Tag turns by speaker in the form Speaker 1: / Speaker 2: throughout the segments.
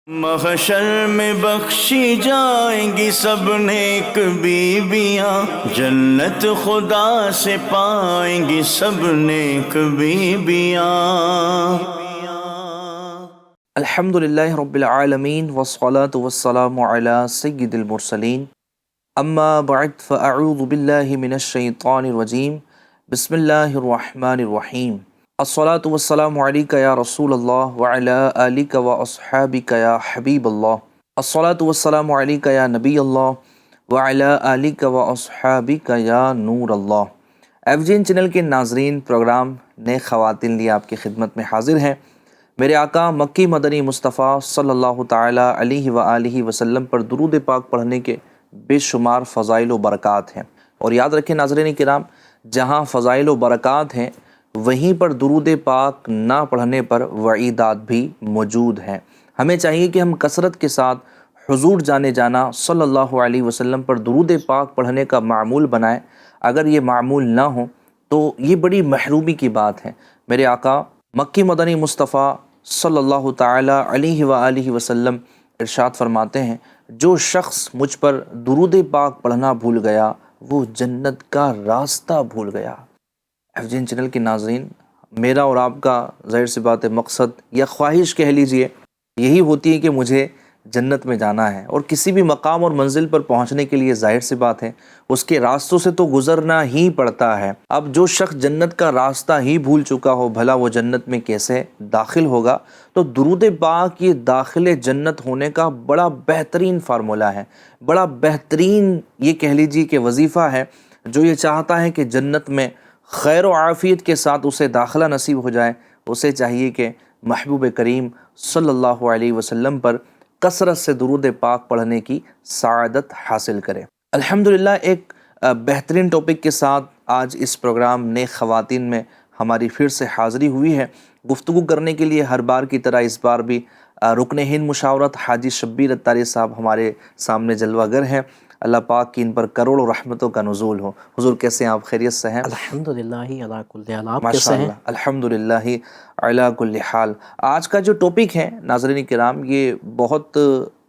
Speaker 1: محشر میں بخشی جائیں گی سب نیک بیویاں، جنت خدا سے پائیں گی سب نیک بیویاں۔
Speaker 2: الحمدللہ رب العالمین والصلاة والسلام علی سید المرسلین، اما بعد فاعوذ باللہ من الشیطان الرجیم، بسم اللہ الرحمن الرحیم۔ الصلاة والسلام علیک یا رسول اللہ وعلی آلک واصحابک یا حبیب اللہ۔ الصلاة والسلام علیک یا نبی اللہ وعلی آلک واصحابک یا نور اللہ۔ FGN چینل کے ناظرین، پروگرام نئے خواتین لیے آپ کی خدمت میں حاضر ہیں۔ میرے آقا مکی مدنی مصطفیٰ صلی اللہ تعالیٰ علیہ وآلہ وسلم پر درود پاک پڑھنے کے بے شمار فضائل و برکات ہیں، اور یاد رکھیں ناظرین کرام، جہاں فضائل و برکات ہیں وہیں پر درود پاک نہ پڑھنے پر وعیدات بھی موجود ہیں۔ ہمیں چاہیے کہ ہم کثرت کے ساتھ حضور جانے جانا صلی اللہ علیہ وسلم پر درود پاک پڑھنے کا معمول بنائیں۔ اگر یہ معمول نہ ہو تو یہ بڑی محرومی کی بات ہے۔ میرے آقا مکی مدنی مصطفیٰ صلی اللہ تعالیٰ علیہ وآلہ وسلم ارشاد فرماتے ہیں، جو شخص مجھ پر درود پاک پڑھنا بھول گیا وہ جنت کا راستہ بھول گیا۔ FGN چینل کے ناظرین، میرا اور آپ کا ظاہر سی بات ہے مقصد یا خواہش کہہ لیجئے یہی ہوتی ہے کہ مجھے جنت میں جانا ہے، اور کسی بھی مقام اور منزل پر پہنچنے کے لیے ظاہر سی بات ہے اس کے راستوں سے تو گزرنا ہی پڑتا ہے۔ اب جو شخص جنت کا راستہ ہی بھول چکا ہو، بھلا وہ جنت میں کیسے داخل ہوگا؟ تو درود پاک یہ داخل جنت ہونے کا بڑا بہترین فارمولہ ہے، بڑا بہترین یہ کہہ لیجیے کہ وظیفہ ہے۔ جو یہ چاہتا ہے کہ جنت میں خیر و عافیت کے ساتھ اسے داخلہ نصیب ہو جائے، اسے چاہیے کہ محبوب کریم صلی اللہ علیہ وسلم پر کثرت سے درود پاک پڑھنے کی سعادت حاصل کرے۔ الحمدللہ ایک بہترین ٹاپک کے ساتھ آج اس پروگرام نئے خواتین میں ہماری پھر سے حاضری ہوئی ہے۔ گفتگو کرنے کے لیے ہر بار کی طرح اس بار بھی رکن ہند مشاورت حاجی شبیر اتاری صاحب ہمارے سامنے جلوہ گر ہیں۔ اللہ پاک کی ان پر کروڑوں رحمتوں کا نزول ہو۔ حضور کیسے ہیں آپ؟ خیریت سے ہیں؟
Speaker 3: الحمدللہ علی کل حال۔ آپ
Speaker 2: ماشاء
Speaker 3: کیسے ہیں؟
Speaker 2: اللہ، الحمدللہ علی کل حال۔ آج کا جو ٹاپک ہے ناظرین کرام، یہ بہت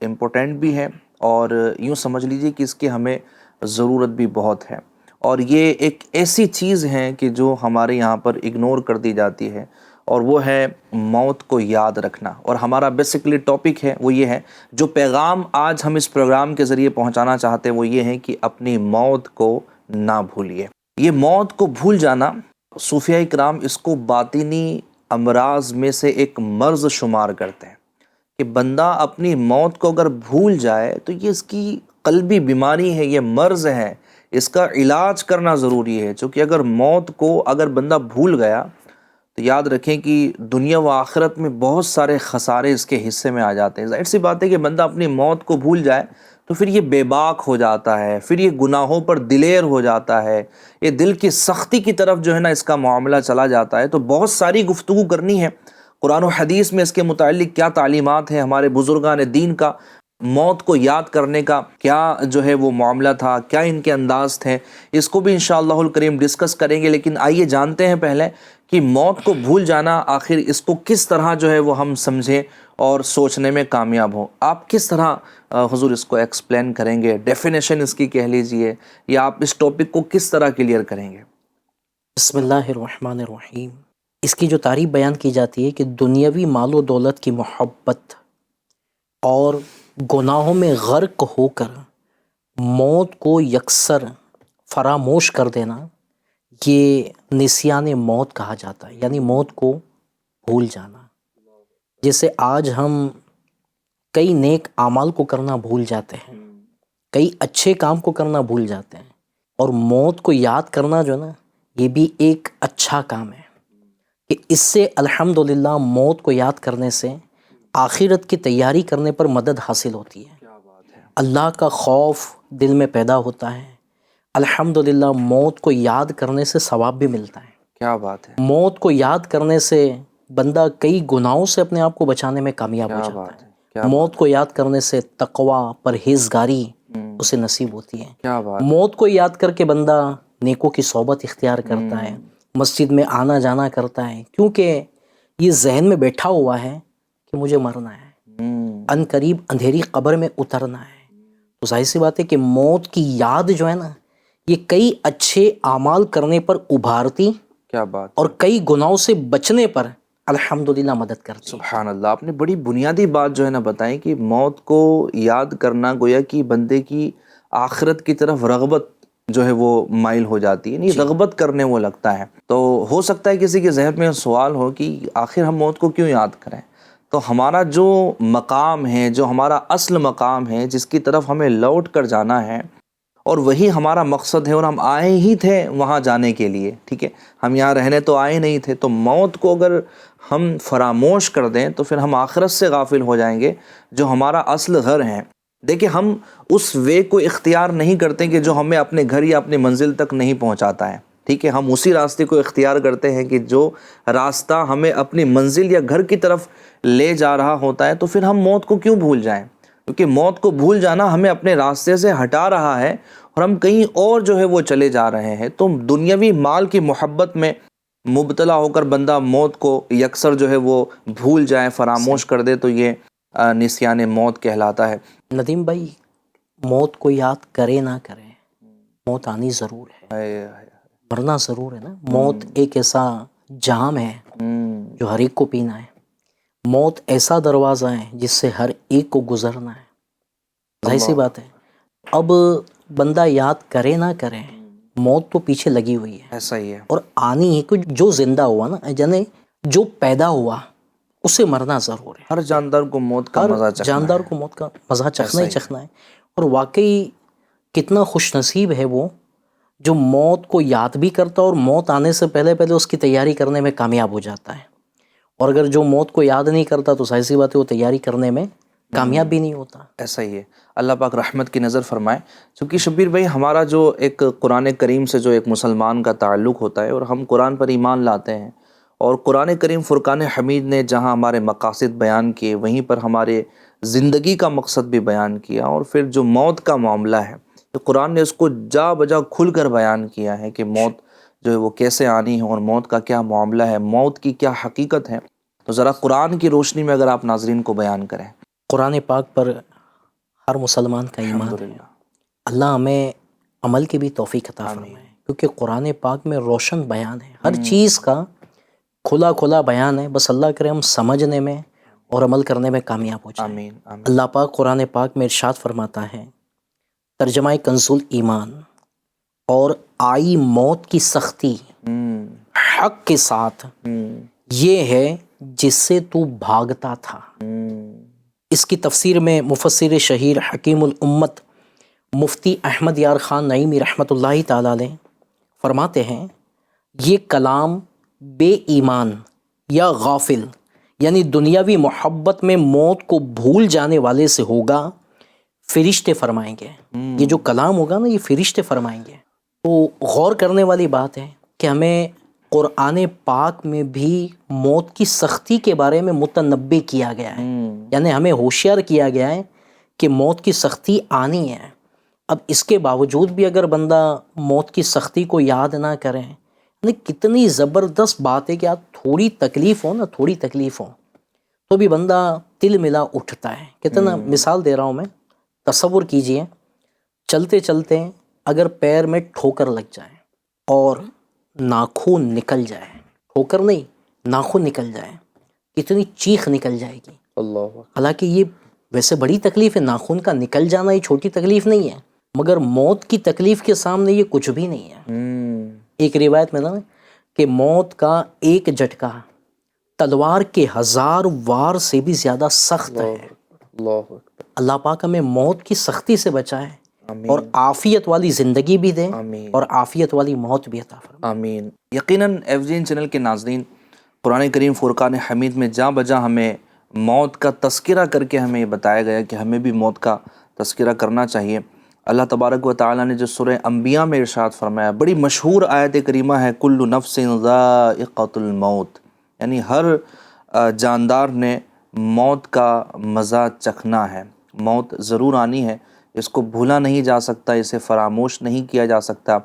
Speaker 2: امپورٹنٹ بھی ہے، اور یوں سمجھ لیجئے کہ اس کی ہمیں ضرورت بھی بہت ہے، اور یہ ایک ایسی چیز ہے کہ جو ہمارے یہاں پر اگنور کر دی جاتی ہے، اور وہ ہے موت کو یاد رکھنا۔ اور ہمارا بیسیکلی ٹاپک ہے وہ یہ ہے، جو پیغام آج ہم اس پروگرام کے ذریعے پہنچانا چاہتے ہیں وہ یہ ہے کہ اپنی موت کو نہ بھولیے۔ یہ موت کو بھول جانا، صوفیہ کرام اس کو باطنی امراض میں سے ایک مرض شمار کرتے ہیں، کہ بندہ اپنی موت کو اگر بھول جائے تو یہ اس کی قلبی بیماری ہے، یہ مرض ہے، اس کا علاج کرنا ضروری ہے۔ چونکہ اگر موت کو اگر بندہ بھول گیا تو یاد رکھیں کہ دنیا و آخرت میں بہت سارے خسارے اس کے حصے میں آ جاتے ہیں۔ ظاہر سی بات ہے کہ بندہ اپنی موت کو بھول جائے تو پھر یہ بے باک ہو جاتا ہے، پھر یہ گناہوں پر دلیر ہو جاتا ہے، یہ دل کی سختی کی طرف جو ہے نا اس کا معاملہ چلا جاتا ہے۔ تو بہت ساری گفتگو کرنی ہے، قرآن و حدیث میں اس کے متعلق کیا تعلیمات ہیں، ہمارے بزرگان دین کا موت کو یاد کرنے کا کیا جو ہے وہ معاملہ تھا، کیا ان کے انداز تھے، اس کو بھی انشاءاللہ الکریم ڈسکس کریں گے۔ لیکن آئیے جانتے ہیں پہلے کہ موت کو بھول جانا آخر اس کو کس طرح جو ہے وہ ہم سمجھیں اور سوچنے میں کامیاب ہوں۔ آپ کس طرح حضور اس کو ایکسپلین کریں گے، ڈیفینیشن اس کی کہہ لیجئے، یا آپ اس ٹاپک کو کس طرح کلیئر کریں گے؟
Speaker 3: بسم اللہ الرحمن الرحیم۔ اس کی جو تعریف بیان کی جاتی ہے کہ دنیاوی مال و دولت کی محبت اور گناہوں میں غرق ہو کر موت کو یکسر فراموش کر دینا، یہ نسیان موت کہا جاتا ہے، یعنی موت کو بھول جانا۔ جیسے آج ہم کئی نیک اعمال کو کرنا بھول جاتے ہیں، کئی اچھے کام کو کرنا بھول جاتے ہیں، اور موت کو یاد کرنا جو نا یہ بھی ایک اچھا کام ہے، کہ اس سے الحمدللہ موت کو یاد کرنے سے آخرت کی تیاری کرنے پر مدد حاصل ہوتی ہے، اللہ کا خوف دل میں پیدا ہوتا ہے۔ الحمدللہ موت کو یاد کرنے سے ثواب بھی ملتا ہے۔
Speaker 2: کیا بات ہے،
Speaker 3: موت کو یاد کرنے سے بندہ کئی گناہوں سے اپنے آپ کو بچانے میں کامیاب ہو جاتا ہے۔ موت کو یاد کرنے سے تقوی، پرہیزگاری اسے نصیب ہوتی ہے۔
Speaker 2: کیا بات،
Speaker 3: موت کو یاد کر کے بندہ نیکوں کی صحبت اختیار کرتا ہے، مسجد میں آنا جانا کرتا ہے، کیونکہ یہ ذہن میں بیٹھا ہوا ہے کہ مجھے مرنا ہے۔ ان قریب اندھیری قبر میں اترنا ہے۔ تو ظاہر سی بات ہے کہ موت کی یاد جو ہے نا، یہ کئی اچھے اعمال کرنے پر ابھارتی
Speaker 2: کیا بات،
Speaker 3: اور کئی گناہوں سے بچنے پر الحمدللہ مدد کرتی ہے۔
Speaker 2: سبحان اللہ، آپ نے بڑی بنیادی بات جو ہے نا بتائی کہ موت کو یاد کرنا گویا کہ بندے کی آخرت کی طرف رغبت جو ہے وہ مائل ہو جاتی ہے، یعنی رغبت کرنے وہ لگتا ہے۔ تو ہو سکتا ہے کسی کے ذہن میں سوال ہو کہ آخر ہم موت کو کیوں یاد کریں؟ تو ہمارا جو مقام ہے، جو ہمارا اصل مقام ہے، جس کی طرف ہمیں لوٹ کر جانا ہے، اور وہی ہمارا مقصد ہے، اور ہم آئے ہی تھے وہاں جانے کے لیے، ٹھیک ہے، ہم یہاں رہنے تو آئے نہیں تھے۔ تو موت کو اگر ہم فراموش کر دیں تو پھر ہم آخرت سے غافل ہو جائیں گے، جو ہمارا اصل گھر ہے۔ دیکھیں، ہم اس وے کو اختیار نہیں کرتے کہ جو ہمیں اپنے گھر یا اپنی منزل تک نہیں پہنچاتا ہے، ٹھیک ہے، ہم اسی راستے کو اختیار کرتے ہیں کہ جو راستہ ہمیں اپنی منزل یا گھر کی طرف لے جا رہا ہوتا ہے۔ تو پھر ہم موت کو کیوں بھول جائیں؟ کیونکہ موت کو بھول جانا ہمیں اپنے راستے سے ہٹا رہا ہے، اور ہم کہیں اور جو ہے وہ چلے جا رہے ہیں۔ تو دنیاوی مال کی محبت میں مبتلا ہو کر بندہ موت کو یکسر جو ہے وہ بھول جائے، فراموش کر دے، تو یہ نسیان موت کہلاتا ہے۔
Speaker 3: ندیم بھائی، موت کو یاد کرے نہ کرے، موت آنی ضرور ہے، مرنا ضرور ہے نا۔ موت ایک ایسا جام ہے جو ہر ایک کو پینا ہے۔ موت ایسا دروازہ ہے جس سے ہر ایک کو گزرنا ہے۔ ظاہر سی بات ہے، اب بندہ یاد کرے نہ کرے، موت تو پیچھے لگی ہوئی ہے،
Speaker 2: ایسا ہی ہے،
Speaker 3: اور آنی ہے۔ کہ جو زندہ ہوا نا، یعنی جو پیدا ہوا، اسے مرنا ضرور ہے۔
Speaker 2: ہر جاندار کو موت کا
Speaker 3: ہر
Speaker 2: مزہ چکھنا
Speaker 3: جاندار
Speaker 2: ہے۔
Speaker 3: کو موت کا مزہ چکھنا
Speaker 2: ایسا
Speaker 3: ہی
Speaker 2: ہی
Speaker 3: چکھنا ہے۔ اور واقعی کتنا خوش نصیب ہے وہ جو موت کو یاد بھی کرتا اور موت آنے سے پہلے پہلے اس کی تیاری کرنے میں کامیاب ہو جاتا ہے۔ اور اگر جو موت کو یاد نہیں کرتا تو ظاہر سی بات ہے وہ تیاری کرنے میں کامیاب بھی نہیں ہوتا۔
Speaker 2: ایسا ہی ہے، اللہ پاک رحمت کی نظر فرمائے۔ چونکہ شبیر بھائی، ہمارا جو ایک قرآن کریم سے جو ایک مسلمان کا تعلق ہوتا ہے، اور ہم قرآن پر ایمان لاتے ہیں، اور قرآن کریم فرقان حمید نے جہاں ہمارے مقاصد بیان کیے، وہیں پر ہمارے زندگی کا مقصد بھی بیان کیا، اور پھر جو موت کا معاملہ ہے تو قرآن نے اس کو جا بجا کھل کر بیان کیا ہے کہ موت جو ہے وہ کیسے آنی ہے، اور موت کا کیا معاملہ ہے، موت کی کیا حقیقت ہے۔ تو ذرا قرآن کی روشنی میں اگر آپ ناظرین کو بیان کریں۔
Speaker 3: قرآن پاک پر ہر مسلمان کا ایمان ہے۔
Speaker 2: الحمدللہ،
Speaker 3: اللہ ہمیں عمل کی بھی توفیق عطا فرمائے، کیونکہ قرآن پاک میں روشن بیان ہے، ہر چیز کا کھلا کھلا بیان ہے۔ بس اللہ کرے ہم سمجھنے میں اور عمل کرنے میں کامیاب ہو جائیں۔
Speaker 2: آمین آمین۔
Speaker 3: اللہ پاک قرآن پاک میں ارشاد فرماتا ہے، ترجمہ کنز ایمان، اور آئی موت کی سختی حق کے ساتھ، یہ ہے جس سے تو بھاگتا تھا۔ اس کی تفسیر میں مفسر شہیر حکیم الامت مفتی احمد یار خان نعیمی رحمۃ اللہ تعالی علیہ فرماتے ہیں، یہ کلام بے ایمان یا غافل، یعنی دنیاوی محبت میں موت کو بھول جانے والے سے ہوگا، فرشتے فرمائیں گے۔ یہ جو کلام ہوگا نا، یہ فرشتے فرمائیں گے۔ تو غور کرنے والی بات ہے کہ ہمیں قرآن پاک میں بھی موت کی سختی کے بارے میں متنبع کیا گیا ہے، یعنی ہمیں ہوشیار کیا گیا ہے کہ موت کی سختی آنی ہے۔ اب اس کے باوجود بھی اگر بندہ موت کی سختی کو یاد نہ کرے، یعنی کتنی زبردست بات ہے کہ آپ تھوڑی تکلیف ہو نا، تھوڑی تکلیف ہو تو بھی بندہ تل ملا اٹھتا ہے۔ کتنا مثال دے رہا ہوں میں، تصور کیجئے چلتے چلتے اگر پیر میں ٹھوکر لگ جائے اور ناخن نکل جائے، ٹھوکر نہیں، ناخن نکل جائے، کتنی چیخ نکل جائے گی۔
Speaker 2: اللہ،
Speaker 3: حالانکہ یہ ویسے بڑی تکلیف ہے، ناخن کا نکل جانا یہ چھوٹی تکلیف نہیں ہے، مگر موت کی تکلیف کے سامنے یہ کچھ بھی نہیں ہے۔ ایک روایت میں نا کہ موت کا ایک جھٹکا تلوار کے 1000 وار سے بھی زیادہ سخت ہے۔ اللہ پاک ہمیں موت کی سختی سے بچائے، اور عافیت والی زندگی بھی دے، اور عافیت والی موت بھی عطا فرمائے۔
Speaker 2: آمین۔ یقیناً ایف جی این چینل کے ناظرین، قرآن کریم فرقان حمید میں جا بجا ہمیں موت کا تذکرہ کر کے ہمیں یہ بتایا گیا کہ ہمیں بھی موت کا تذکرہ کرنا چاہیے۔ اللہ تبارک و تعالیٰ نے جو سورہ انبیاء میں ارشاد فرمایا، بڑی مشہور آیت کریمہ ہے، کل نفس ذائقۃ الموت، یعنی ہر جاندار نے موت کا مزہ چکھنا ہے، موت ضرور آنی ہے، اس کو بھولا نہیں جا سکتا، اسے فراموش نہیں کیا جا سکتا۔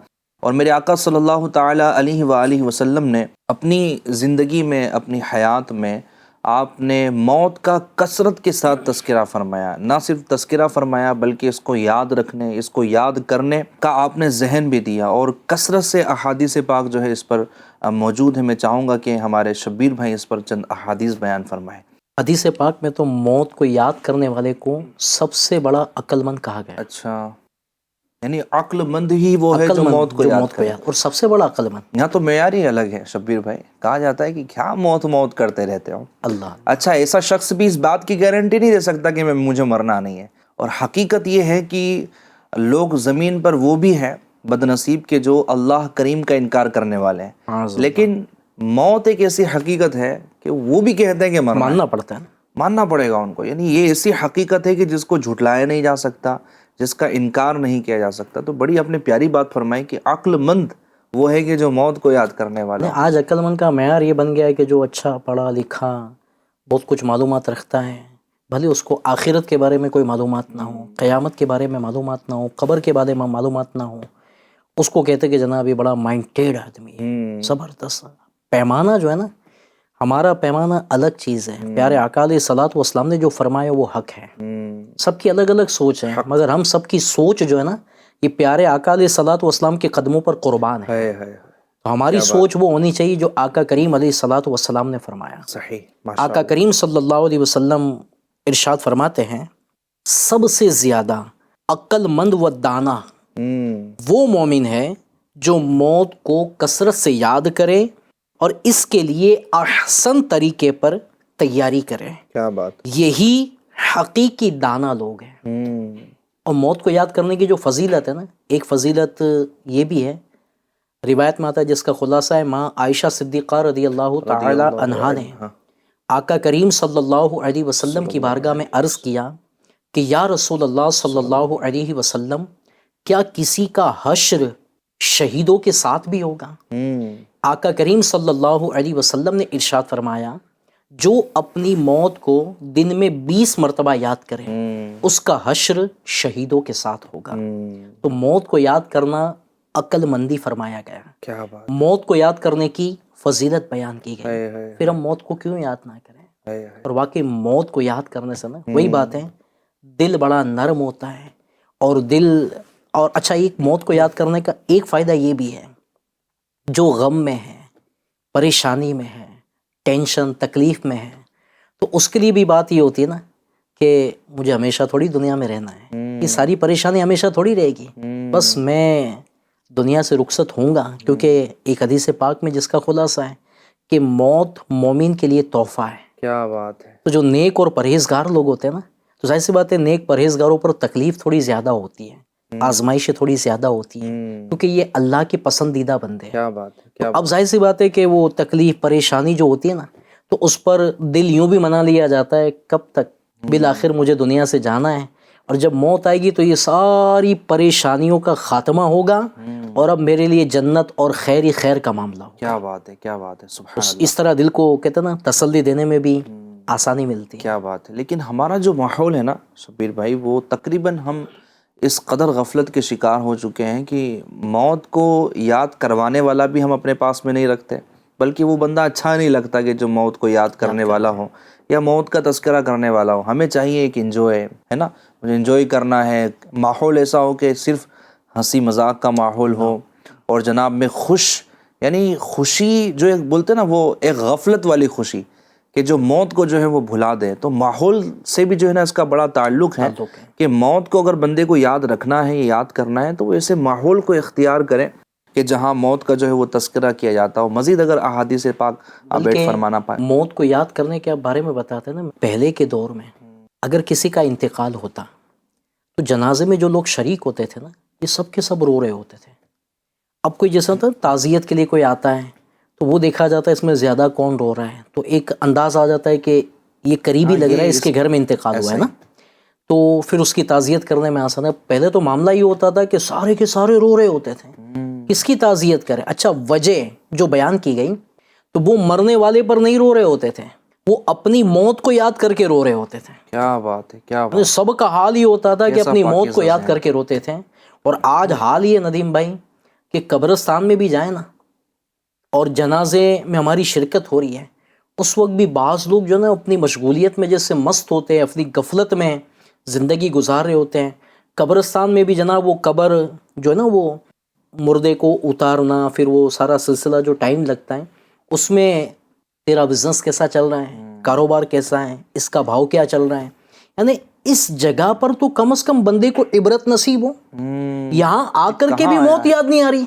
Speaker 2: اور میرے آقا صلی اللہ تعالیٰ علیہ وآلہ وسلم نے اپنی زندگی میں، اپنی حیات میں آپ نے موت کا کثرت کے ساتھ تذکرہ فرمایا، نہ صرف تذکرہ فرمایا بلکہ اس کو یاد رکھنے، اس کو یاد کرنے کا آپ نے ذہن بھی دیا، اور کثرت سے احادیث پاک جو ہے اس پر موجود ہے۔ میں چاہوں گا کہ ہمارے شبیر بھائی اس پر چند احادیث بیان فرمائیں۔
Speaker 3: حدیث پاک میں تو موت کو یاد کرنے والے کو سب سے بڑا عقل مند کہا گیا ہے۔
Speaker 2: اچھا، یعنی عقل مند ہی وہ ہے
Speaker 3: عقل
Speaker 2: جو
Speaker 3: مند،
Speaker 2: موت کو
Speaker 3: جو
Speaker 2: یاد
Speaker 3: موت کو
Speaker 2: کرے۔
Speaker 3: یاد، اور سب سے بڑا عقل مند
Speaker 2: یہاں تو معیار ہی الگ ہے شبیر بھائی، کہا جاتا ہے کہ کیا موت کرتے رہتے ہو۔
Speaker 3: اللہ۔
Speaker 2: اچھا، ایسا شخص بھی اس بات کی گارنٹی نہیں دے سکتا کہ مجھے مرنا نہیں ہے، اور حقیقت یہ ہے کہ لوگ زمین پر وہ بھی ہیں بد نصیب کے جو اللہ کریم کا انکار کرنے والے ہیں، لیکن موت ایک ایسی حقیقت ہے کہ وہ بھی کہتے ہیں کہ مرنا ہے،
Speaker 3: ماننا پڑتا ہے نا۔
Speaker 2: ماننا پڑے گا ان کو۔ یعنی یہ ایسی حقیقت ہے کہ جس کو جھٹلایا نہیں جا سکتا، جس کا انکار نہیں کیا جا سکتا۔ تو بڑی اپنے پیاری بات فرمائی کہ عقل مند وہ ہے کہ جو موت کو یاد کرنے والا ہو۔
Speaker 3: آج عقل مند کا معیار یہ بن گیا ہے کہ جو اچھا پڑھا لکھا، بہت کچھ معلومات رکھتا ہے، بھلے اس کو آخرت کے بارے میں کوئی معلومات نہ ہو، قیامت کے بارے میں معلومات نہ ہو، قبر کے بارے میں معلومات نہ ہو، اس کو کہتے کہ جناب یہ بڑا مائنڈیڈ آدمی ہے، زبردست۔ پیمانہ جو ہے نا، ہمارا پیمانہ الگ چیز ہے۔ پیارے آقا علیہ الصلوۃ والسلام نے جو فرمایا وہ حق ہے۔ سب کی الگ الگ سوچ ہے، مگر ہم سب کی سوچ جو ہے نا، یہ پیارے آقا علیہ الصلوۃ والسلام کے قدموں پر قربان ہے۔ تو ہماری سوچ وہ ہونی چاہیے جو آقا کریم علیہ الصلوۃ والسلام نے فرمایا۔
Speaker 2: صحیح۔
Speaker 3: آقا کریم صلی اللہ علیہ وسلم ارشاد فرماتے ہیں، سب سے زیادہ عقل مند و دانا وہ مومن ہے جو موت کو کثرت سے یاد کرے اور اس کے لیے احسن طریقے پر تیاری کرے۔
Speaker 2: کیا بات۔
Speaker 3: یہی حقیقی دانا لوگ ہیں۔ اور موت کو یاد کرنے کی جو فضیلت ہے نا، ایک فضیلت یہ بھی ہے، روایت میں آتا ہے جس کا خلاصہ ہے، ماں عائشہ صدیقہ رضی اللہ تعالی عنہا نے آقا کریم صلی اللہ علیہ وسلم کی بارگاہ میں عرض کیا کہ یا رسول اللہ صلی اللہ علیہ وسلم، کیا کسی کا حشر شہیدوں کے ساتھ بھی ہوگا؟ آقا کریم صلی اللہ علیہ وسلم نے ارشاد فرمایا، جو اپنی موت کو دن میں 20 مرتبہ یاد کرے اس کا حشر شہیدوں کے ساتھ ہوگا۔ تو موت کو یاد کرنا عقل مندی فرمایا گیا۔
Speaker 2: کیا بات۔
Speaker 3: موت کو یاد کرنے کی فضیلت بیان کی گئی، پھر ہم موت کو کیوں یاد نہ کریں؟ اور واقعی موت کو یاد کرنے سے نا وہی بات ہے، دل بڑا نرم ہوتا ہے، اور اور اچھا، ایک موت کو یاد کرنے کا ایک فائدہ یہ بھی ہے، جو غم میں ہے، پریشانی میں ہے، ٹینشن تکلیف میں ہے، تو اس کے لیے بھی بات یہ ہوتی ہے نا کہ مجھے ہمیشہ تھوڑی دنیا میں رہنا ہے، یہ ساری پریشانی ہمیشہ تھوڑی رہے گی، بس میں دنیا سے رخصت ہوں گا، کیونکہ ایک حدیث پاک میں جس کا خلاصہ ہے کہ موت مومن کے لیے تحفہ ہے۔
Speaker 2: کیا بات ہے۔
Speaker 3: تو جو نیک اور پرہیزگار لوگ ہوتے ہیں نا، تو ظاہر سی بات ہے نیک پرہیزگاروں پر تکلیف تھوڑی زیادہ ہوتی ہے، آزمائشیں تھوڑی زیادہ ہوتی ہیں، کیونکہ یہ اللہ کے پسندیدہ بندے ہیں۔
Speaker 2: کیا بات ہے۔
Speaker 3: اب ظاہر سی بات ہے کہ وہ تکلیف پریشانی جو ہوتی ہے نا، تو اس پر دل یوں بھی منا لیا جاتا ہے کب تک، بالآخر مجھے دنیا سے جانا ہے، اور جب موت آئے گی تو یہ ساری پریشانیوں کا خاتمہ ہوگا، اور اب میرے لیے جنت اور خیر ہی خیر کا معاملہ ہوگا۔
Speaker 2: کیا بات ہے، کیا بات ہے، سبحان اللہ۔
Speaker 3: اس طرح دل کو کہتے ہیں نا تسلی دینے میں بھی آسانی ملتی ہے۔
Speaker 2: کیا بات ہے۔ لیکن ہمارا جو ماحول ہے نا شبیر بھائی، وہ تقریباً ہم اس قدر غفلت کے شکار ہو چکے ہیں کہ موت کو یاد کروانے والا بھی ہم اپنے پاس میں نہیں رکھتے، بلکہ وہ بندہ اچھا نہیں لگتا کہ جو موت کو یاد کرنے والا ہو یا موت کا تذکرہ کرنے والا ہو۔ ہمیں چاہیے ایک انجوائے ہے نا، مجھے انجوائے کرنا ہے، ماحول ایسا ہو کہ صرف ہنسی مذاق کا ماحول ہو، اور جناب میں یعنی خوشی جو ایک بولتے نا، وہ ایک غفلت والی خوشی کہ جو موت کو جو ہے وہ بھلا دے۔ تو ماحول سے بھی جو ہے نا اس کا بڑا تعلق ہے کہ موت کو اگر بندے کو یاد رکھنا ہے، یاد کرنا ہے، تو وہ ایسے ماحول کو اختیار کرے کہ جہاں موت کا جو ہے وہ تذکرہ کیا جاتا ہو۔ مزید اگر احادیث پاک آپ ایڈ فرمانا پائیں۔
Speaker 3: موت کو یاد کرنے کے بارے میں بتاتے ہیں نا، پہلے کے دور میں اگر کسی کا انتقال ہوتا تو جنازے میں جو لوگ شریک ہوتے تھے نا، یہ سب کے سب رو رہے ہوتے تھے۔ اب کوئی جیسا ہوتا ہے تعزیت کے لیے کوئی آتا ہے تو وہ دیکھا جاتا ہے اس میں زیادہ کون رو رہا ہے، تو ایک انداز آ جاتا ہے کہ یہ قریبی لگ رہا ہے، اس کے گھر میں انتقال ہوا ہے نا، تو پھر اس کی تعزیت کرنے میں آسان ہے۔ پہلے تو معاملہ یہ ہوتا تھا کہ سارے کے سارے رو رہے ہوتے تھے، کس کی تعزیت کرے؟ اچھا، وجہ جو بیان کی گئی تو وہ مرنے والے پر نہیں رو رہے ہوتے تھے، وہ اپنی موت کو یاد کر کے رو رہے ہوتے تھے۔
Speaker 2: کیا بات ہے، کیا بات ہے۔
Speaker 3: سب کا حال یہ ہوتا تھا کہ اپنی موت کو یاد کر کے روتے تھے۔ اور آج حال یہ ندیم بھائی کہ قبرستان میں بھی جائیں نا اور جنازے میں ہماری شرکت ہو رہی ہے، اس وقت بھی بعض لوگ جو ہے نا اپنی مشغولیت میں جیسے مست ہوتے ہیں، اپنی غفلت میں زندگی گزار رہے ہوتے ہیں. قبرستان میں بھی جناب وہ قبر جو ہے نا وہ مردے کو اتارنا، پھر وہ سارا سلسلہ جو ٹائم لگتا ہے، اس میں تیرا بزنس کیسا چل رہا ہے، کاروبار کیسا ہے، اس کا بھاؤ کیا چل رہا ہے. یعنی اس جگہ پر تو کم از کم بندے کو عبرت نصیب ہو. یہاں آ کر کے بھی موت یاد نہیں آ رہی.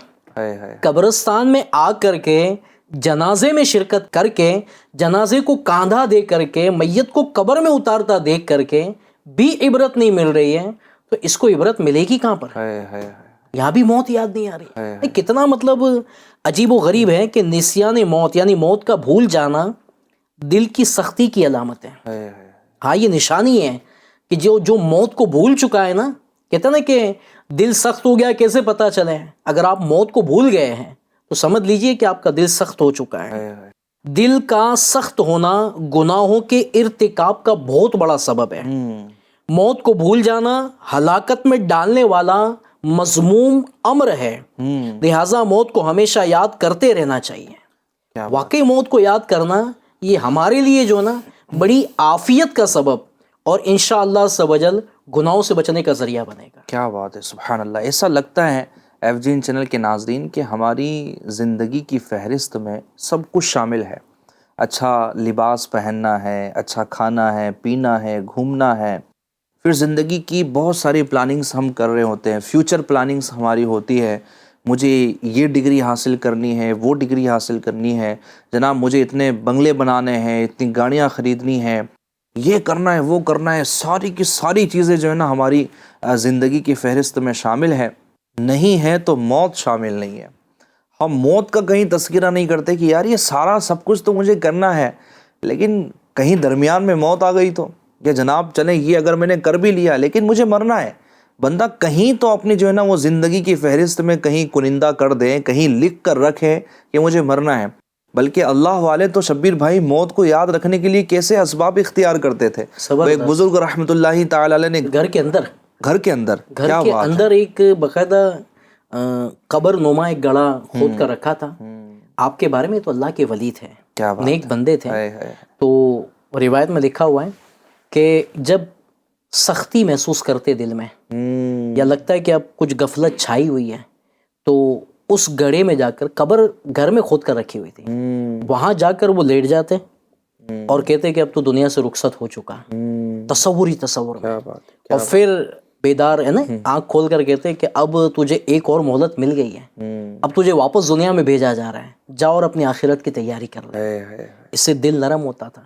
Speaker 3: قبرستان میں آ کر کے جنازے میں شرکت کر کے، جنازے کو کاندھا دے کر کے، میت کو قبر میں اتارتا دیکھ کر کے بھی عبرت نہیں مل رہی ہے، تو اس کو عبرت ملے گی کہاں پر؟ یہاں بھی موت یاد نہیں آ رہی. کتنا مطلب عجیب و غریب ہے کہ نسیان موت یعنی موت کا بھول جانا دل کی سختی کی علامت ہے. ہاں یہ نشانی ہے کہ جو موت کو بھول چکا ہے نا، کہتے ہیں نا کہ دل سخت ہو گیا کیسے پتا چلے. اگر آپ موت کو بھول گئے ہیں تو سمجھ لیجئے کہ آپ کا دل سخت ہو چکا ہے. دل کا سخت ہونا گناہوں کے ارتکاب کا بہت بڑا سبب ہے. موت کو بھول جانا ہلاکت میں ڈالنے والا مذموم امر ہے. لہٰذا موت کو ہمیشہ یاد کرتے رہنا چاہیے. واقعی موت کو یاد کرنا یہ ہمارے لیے جو نا بڑی عافیت کا سبب اور انشاءاللہ عز و جل گناہوں سے بچنے کا ذریعہ بنے گا.
Speaker 2: کیا بات ہے، سبحان اللہ. ایسا لگتا ہے ایف جی این چینل کے ناظرین کہ ہماری زندگی کی فہرست میں سب کچھ شامل ہے. اچھا لباس پہننا ہے، اچھا کھانا ہے، پینا ہے، گھومنا ہے، پھر زندگی کی بہت ساری پلاننگز ہم کر رہے ہوتے ہیں. فیوچر پلاننگز ہماری ہوتی ہے، مجھے یہ ڈگری حاصل کرنی ہے، وہ ڈگری حاصل کرنی ہے، جناب مجھے اتنے بنگلے بنانے ہیں، اتنی گاڑیاں خریدنی ہیں، یہ کرنا ہے، وہ کرنا ہے. ساری کی ساری چیزیں جو ہے نا ہماری زندگی کی فہرست میں شامل ہے. نہیں ہے تو موت شامل نہیں ہے. ہم موت کا کہیں تذکرہ نہیں کرتے کہ یار یہ سارا سب کچھ تو مجھے کرنا ہے، لیکن کہیں درمیان میں موت آ گئی تو، کہ جناب چلیں یہ اگر میں نے کر بھی لیا لیکن مجھے مرنا ہے. بندہ کہیں تو اپنی جو ہے نا وہ زندگی کی فہرست میں کہیں کنندہ کر دیں، کہیں لکھ کر رکھیں کہ مجھے مرنا ہے. بلکہ اللہ والے تو شبیر بھائی موت کو یاد رکھنے کے لیے کیسے اسباب اختیار کرتے تھے. ایک بزرگ رحمۃ اللہ تعالی علیہ نے
Speaker 3: گھر کے اندر ایک باقاعدہ قبر نما ایک گڑھا کھود کر رکھا تھا. آپ کے بارے میں تو اللہ کے ولی تھے، نیک بندے تھے. تو روایت میں لکھا ہوا ہے کہ جب سختی محسوس کرتے دل میں یا لگتا ہے کہ اب کچھ غفلت چھائی ہوئی ہے، تو اس گڑھے میں جا کر، قبر گھر میں کھود کر رکھی ہوئی تھی، وہاں جا کر وہ لیٹ جاتے اور کہتے کہ اب تو دنیا سے رخصت ہو چکا. تصور میں. اور پھر بیدار ہے نا آنکھ کھول کر کہتے کہ اب تجھے ایک اور مہلت مل گئی ہے، اب تجھے واپس دنیا میں بھیجا جا رہا ہے، جا اور اپنی آخرت کی تیاری کر لے. اس سے دل نرم ہوتا تھا.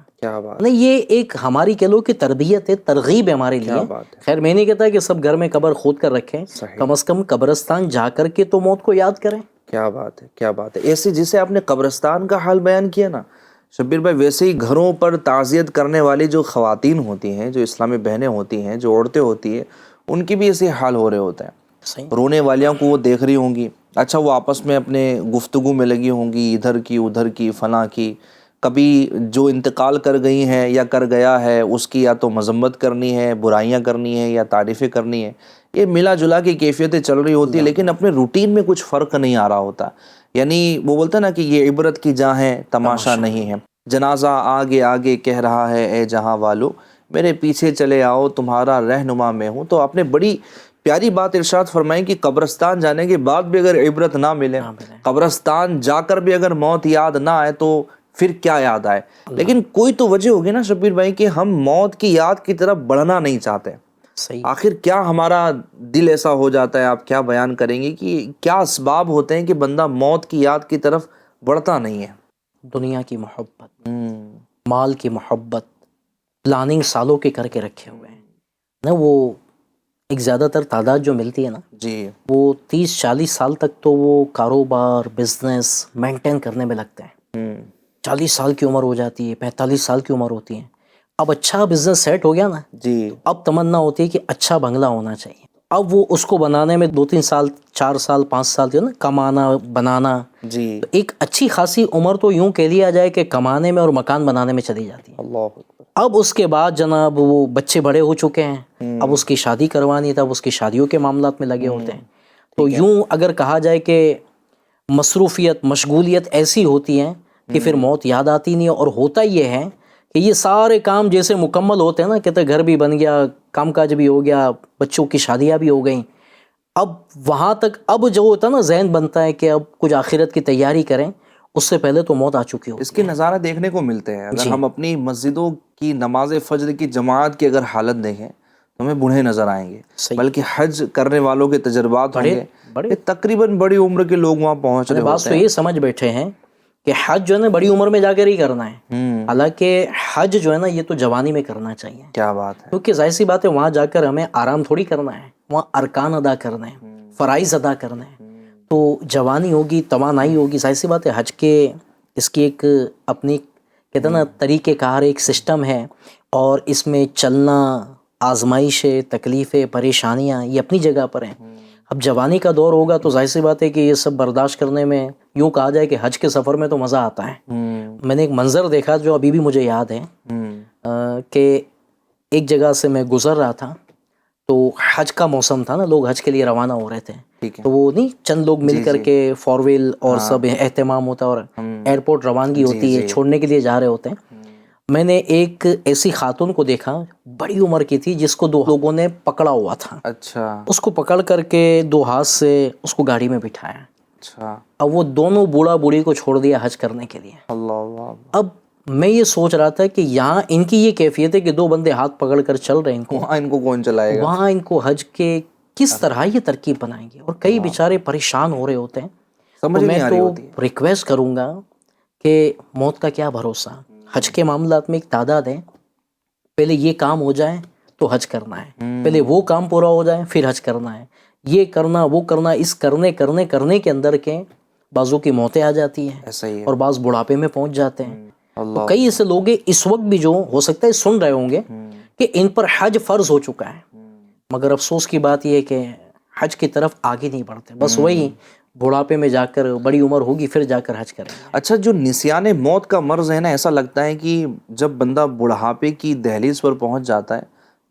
Speaker 3: نہیں یہ ایک ہماری کہہ لو کہ تربیت ہے، ترغیب ہے ہمارے لیے. خیر میں نہیں کہتا کہ سب گھر میں قبر کھود کر رکھیں، کم از کم قبرستان جا کر کے تو موت کو یاد کریں.
Speaker 2: کیا بات ہے، کیا بات ہے. ایسے جسے آپ نے قبرستان کا حال بیان کیا نا شبیر بھائی، ویسے ہی گھروں پر تعزیت کرنے والی جو خواتین ہوتی ہیں، جو اسلامی بہنیں ہوتی ہیں، جو عورتیں ہوتی ہیں، ان کی بھی ایسے حال ہو رہے ہوتے ہیں. رونے والیوں کو وہ دیکھ رہی ہوں گی، اچھا وہ آپس میں اپنے گفتگو میں لگی ہوں گی، ادھر کی ادھر کی فلاں کی. کبھی جو انتقال کر گئی ہیں یا کر گیا ہے اس کی یا تو مذمت کرنی ہے، برائیاں کرنی ہے یا تعریفیں کرنی ہے. یہ ملا جلا کی کیفیتیں چل رہی ہوتی ہیں، لیکن اپنے روٹین میں کچھ فرق نہیں آ رہا ہوتا. یعنی وہ بولتا ہے نا کہ یہ عبرت کی جاں ہے، تماشا نہیں ہے. جنازہ آگے آگے کہہ رہا ہے اے جہاں والو، میرے پیچھے چلے آؤ تمہارا رہنما میں ہوں. تو آپ نے بڑی پیاری بات ارشاد فرمائی کہ قبرستان جانے کے بعد بھی اگر عبرت نہ ملے، قبرستان جا کر بھی اگر موت یاد نہ آئے تو پھر کیا یاد آئے. لیکن کوئی تو وجہ ہوگی نا شبیر بھائی کہ ہم موت کی یاد کی طرف بڑھنا نہیں چاہتے. آخر کیا ہمارا دل ایسا ہو جاتا ہے، آپ کیا بیان کریں گے کہ کیا اسباب ہوتے ہیں کہ بندہ موت کی یاد کی طرف بڑھتا نہیں ہے؟
Speaker 3: دنیا کی محبت، مال کی محبت، پلاننگ سالوں کے کر کے رکھے ہوئے ہیں نا. وہ ایک زیادہ تر تعداد جو ملتی ہے نا
Speaker 2: جی،
Speaker 3: وہ 30-40 سال تک تو وہ کاروبار بزنس مینٹین کرنے میں لگتے ہیں. 40 سال کی عمر ہو جاتی ہے، 45 سال کی عمر ہوتی ہے. اب اچھا بزنس سیٹ ہو گیا نا
Speaker 2: جی،
Speaker 3: اب تمنا ہوتی ہے کہ اچھا بنگلہ ہونا چاہیے. اب وہ اس کو بنانے میں 2-3 سال 4 سال 5 سال جو ہے نا کمانا بنانا.
Speaker 2: جی،
Speaker 3: ایک اچھی خاصی عمر تو یوں کہہ لیا جائے کہ کمانے میں اور مکان بنانے میں چلی جاتی ہے.
Speaker 2: اللہ اکبر.
Speaker 3: اب اس کے بعد جناب وہ بچے بڑے ہو چکے ہیں، اب اس کی شادی کروانی تھا، اس کی شادیوں کے معاملات میں لگے ہوتے ہیں. تو یوں اگر کہا جائے کہ مصروفیت مشغولیت ایسی ہوتی ہیں کہ پھر موت یاد آتی نہیں ہے. اور ہوتا یہ ہے کہ یہ سارے کام جیسے مکمل ہوتے ہیں نا، کہتے گھر بھی بن گیا، کام کاج بھی ہو گیا، بچوں کی شادیاں بھی ہو گئیں، اب وہاں تک اب جو ہوتا ہے نا ذہن بنتا ہے کہ اب کچھ آخرت کی تیاری کریں، اس سے پہلے تو موت آ چکی ہوتی
Speaker 2: اس کے نظارہ دیکھنے کو ملتے ہیں. اگر
Speaker 3: جی.
Speaker 2: ہم اپنی مسجدوں کی نماز فجر کی جماعت کی اگر حالت دیکھیں تو ہمیں بوڑھے نظر آئیں گے.
Speaker 3: صحیح.
Speaker 2: بلکہ حج کرنے والوں کے تجربات ہوں گے
Speaker 3: بڑے
Speaker 2: کہ تقریباً بڑی عمر کے لوگ وہاں پہنچ رہے
Speaker 3: بعض
Speaker 2: ہوتے
Speaker 3: تو
Speaker 2: ہیں.
Speaker 3: یہ سمجھ بیٹھے ہیں کہ حج جو ہے نا بڑی عمر میں جا کر ہی کرنا ہے، حالانکہ حج جو ہے نا یہ تو جوانی میں کرنا چاہیے.
Speaker 2: کیا بات ہے.
Speaker 3: کیونکہ ظاہر سی بات ہے وہاں جا کر ہمیں آرام تھوڑی کرنا ہے، وہاں ارکان ادا کرنے ہیں، فرائض ادا کرنے ہیں. تو جوانی ہوگی، توانائی ہوگی، ظاہر سی بات ہے حج کے اس کی ایک اپنی کہتے ہیں نا طریقہ کار، ایک سسٹم ہے، اور اس میں چلنا، آزمائشیں، تکلیفیں، پریشانیاں یہ اپنی جگہ پر ہیں. اب جوانی کا دور ہوگا تو ظاہر سی بات ہے کہ یہ سب برداشت کرنے میں، یوں کہا جائے کہ حج کے سفر میں تو مزہ آتا ہے. میں نے ایک منظر دیکھا جو ابھی بھی مجھے یاد ہے کہ ایک جگہ سے میں گزر رہا تھا، تو حج کا موسم تھا نا، لوگ حج کے لیے روانہ ہو رہے تھے. تو وہ نہیں چند لوگ مل کر کے فور ویل اور سب اہتمام ہوتا ہے، اور ایئرپورٹ روانگی ہوتی ہے، چھوڑنے کے لیے جا رہے ہوتے ہیں. میں نے ایک ایسی خاتون کو دیکھا، بڑی عمر کی تھی، جس کو دو لوگوں نے پکڑا ہوا تھا.
Speaker 2: اچھا.
Speaker 3: اس کو پکڑ کر کے دو ہاتھ سے اس کو گاڑی میں بٹھایا.
Speaker 2: اچھا.
Speaker 3: اب وہ دونوں بوڑھا بوڑھی کو چھوڑ دیا حج کرنے کے لیے.
Speaker 2: اللہ اللہ.
Speaker 3: اب میں یہ سوچ رہا تھا کہ یہاں ان کی یہ کیفیت ہے کہ دو بندے ہاتھ پکڑ کر چل رہے ہیں،
Speaker 2: وہاں ان کو کون چلائے گا؟
Speaker 3: وہاں ان کو حج کے کس طرح یہ ترکیب بنائیں گے، اور کئی بیچارے پریشان ہو رہے ہوتے ہیں.
Speaker 2: سمجھ
Speaker 3: تو
Speaker 2: نہیں
Speaker 3: میں
Speaker 2: آ رہی
Speaker 3: تو
Speaker 2: ہوتی ہے.
Speaker 3: ریکویسٹ کروں گا کہ موت کا کیا بھروسہ. حج کے معاملات میں ایک تعداد ہے، پہلے یہ کام ہو جائے تو حج کرنا ہے، پہلے وہ کام پورا ہو جائے پھر حج کرنا ہے. یہ کرنا وہ کرنا، اس کرنے کے اندر کے بعضوں کی موتیں آ جاتی ہیں،
Speaker 2: ایسا ہی ہے.
Speaker 3: اور بعض بڑھاپے میں پہنچ جاتے ہیں. تو
Speaker 2: اللہ.
Speaker 3: کئی ایسے لوگ ہیں اس وقت بھی جو ہو سکتا ہے سن رہے ہوں گے کہ ان پر حج فرض ہو چکا ہے، مگر افسوس کی بات یہ ہے کہ حج کی طرف آگے نہیں بڑھتے، بس وہی بڑھاپے میں جا کر، بڑی عمر ہوگی پھر جا کر حج کریں گے.
Speaker 2: اچھا، جو نسیان موت کا مرض ہے نا، ایسا لگتا ہے کہ جب بندہ بڑھاپے کی دہلیز پر پہنچ جاتا ہے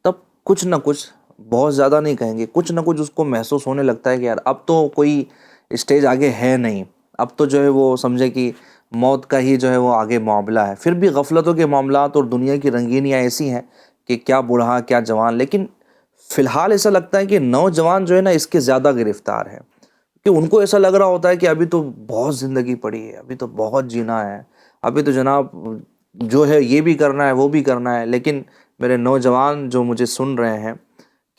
Speaker 2: تب کچھ نہ کچھ، بہت زیادہ نہیں کہیں گے، کچھ نہ کچھ اس کو محسوس ہونے لگتا ہے کہ یار اب تو کوئی اسٹیج آگے ہے نہیں، اب تو جو ہے وہ سمجھے کہ موت کا ہی جو ہے وہ آگے معاملہ ہے. پھر بھی غفلتوں کے معاملات اور دنیا کی رنگینیاں ایسی ہیں کہ کیا بوڑھا کیا جوان. لیکن فی الحال ایسا لگتا ہے کہ نوجوان جو ہے نا اس کے زیادہ گرفتار ہے، کہ ان کو ایسا لگ رہا ہوتا ہے کہ ابھی تو بہت زندگی پڑی ہے، ابھی تو بہت جینا ہے، ابھی تو جناب جو ہے یہ بھی کرنا ہے وہ بھی کرنا ہے. لیکن میرے نوجوان جو مجھے سن رہے ہیں،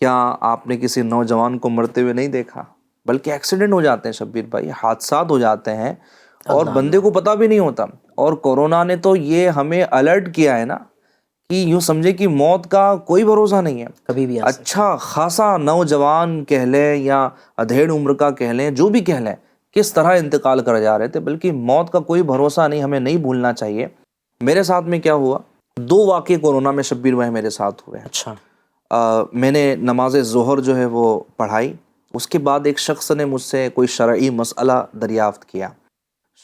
Speaker 2: کیا آپ نے کسی نوجوان کو مرتے ہوئے نہیں دیکھا؟ بلکہ ایکسیڈنٹ ہو جاتے ہیں شبیر بھائی، حادثات ہو جاتے ہیں اور بندے کو پتہ بھی نہیں ہوتا. اور کورونا نے تو یہ ہمیں الرٹ کیا ہے نا کہ یوں سمجھے کہ موت کا کوئی بھروسہ نہیں ہے.
Speaker 3: کبھی بھی
Speaker 2: اچھا خاصا نوجوان کہہ لیں یا ادھیڑ عمر کا کہہ لیں، جو بھی کہہ لیں، کس طرح انتقال کر جا رہے تھے. بلکہ موت کا کوئی بھروسہ نہیں، ہمیں نہیں بھولنا چاہیے. میرے ساتھ میں کیا ہوا، دو واقعے کورونا میں شبیر بھائی میرے ساتھ ہوئے.
Speaker 3: اچھا.
Speaker 2: میں نے نماز ظہر جو ہے وہ پڑھائی، اس کے بعد ایک شخص نے مجھ سے کوئی شرعی مسئلہ دریافت کیا.